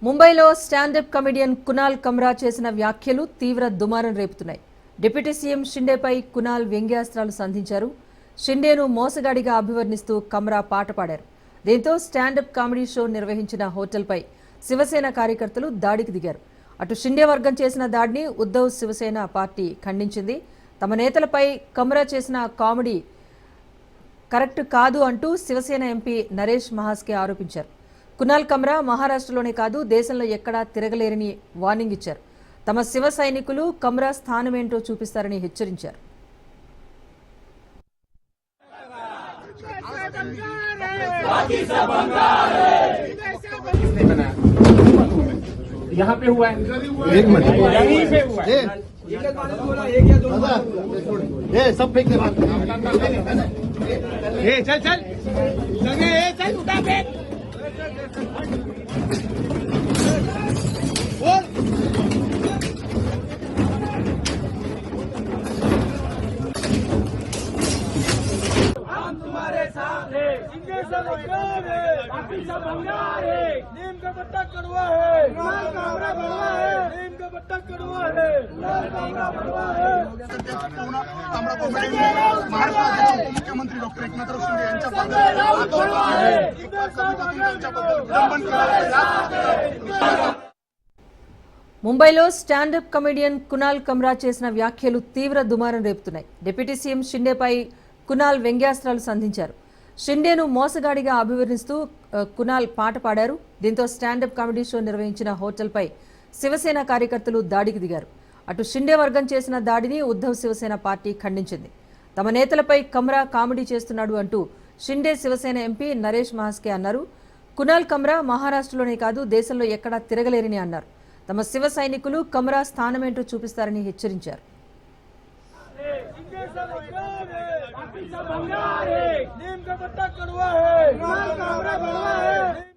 ముంబైలో stand up comedian Kunal Kamra చేసిన వ్యాఖ్యలు తీవ్ర దుమారం రేపుతున్నాయి. డిప్యూటీ సీఎం షిండేపై కునాల్ వ్యంగ్యాస్త్రాలు సంధించారు. షిండేను మోసగాడిగా అభివర్ణిస్తూ కమ్రా పాట పాడారు. దీంతో స్టాండప్ కామెడీ షో నిర్వహించిన హోటల్పై శివసేన కార్యకర్తలు దాడికి దిగారు. అటు షిండే వర్గం చేసిన దాడిని ఉద్ధవ్ శివసేన పార్టీ ఖండించింది. తమ నేతలపై కమ్రా చేసిన కామెడీ కరెక్ట్ కాదు అంటూ శివసేన ఎంపీ నరేష్ మహాస్కే ఆరోపించారు. కునాల్ కమ్రా మహారాష్ట్రలోనే కాదు దేశంలో ఎక్కడా తిరగలేరని వార్నింగ్ ఇచ్చారు. తమ శివ సైనికులు కమ్రా స్థానమేంటో చూపిస్తారని హెచ్చరించారు. यहाँ पे हुआ है, एक मिनट यहीं पे हुआ है। ये सब फेंक दे, चल चल चल उठा फेंक। हम तुम्हारे साथ हैं, इनके सब बंगार है, बाकी सब बंगार है। नीम का पत्ता कड़वा है, लाल कामरा कड़वा है, नीम का पत्ता कड़वा है, लाल कामरा कड़वा है। महाराष्ट्राचे मुख्यमंत्री डॉक्टर एकनाथराव शिंदे यांच्याबद्दल ముంబైలో స్టాండప్ కమెడియన్ కునాల్ కమ్రా చేసిన వ్యాఖ్యలు తీవ్ర దుమారం రేపుతున్నాయి. డిప్యూటీ సీఎం షిండేపై కునాల్ వ్యంగ్యాస్త్రాలు సంధించారు. షిండేను మోసగాడిగా అభివర్ణిస్తూ కునాల్ పాట పాడారు. దీంతో స్టాండప్ కామెడీ షో నిర్వహించిన హోటల్పై శివసేన కార్యకర్తలు దాడికి దిగారు. అటు షిండే వర్గం చేసిన దాడిని ఉద్ధవ్ శివసేన పార్టీ ఖండించింది. తమ నేతలపై కమ్రా కామెడీ చేస్తున్నాడు అంటూ షిండే శివసేన ఎంపీ నరేష్ మహాస్కే అన్నారు. కునాల్ కమ్రా మహారాష్ట్రలోనే కాదు దేశంలో ఎక్కడా తిరగలేరని అన్నారు. తమ శివ సైనికులు కమ్రా స్థానమేంటో చూపిస్తారని హెచ్చరించారు. नीम का पत्ता कड़वा है, लाल कामरा कड़वा है।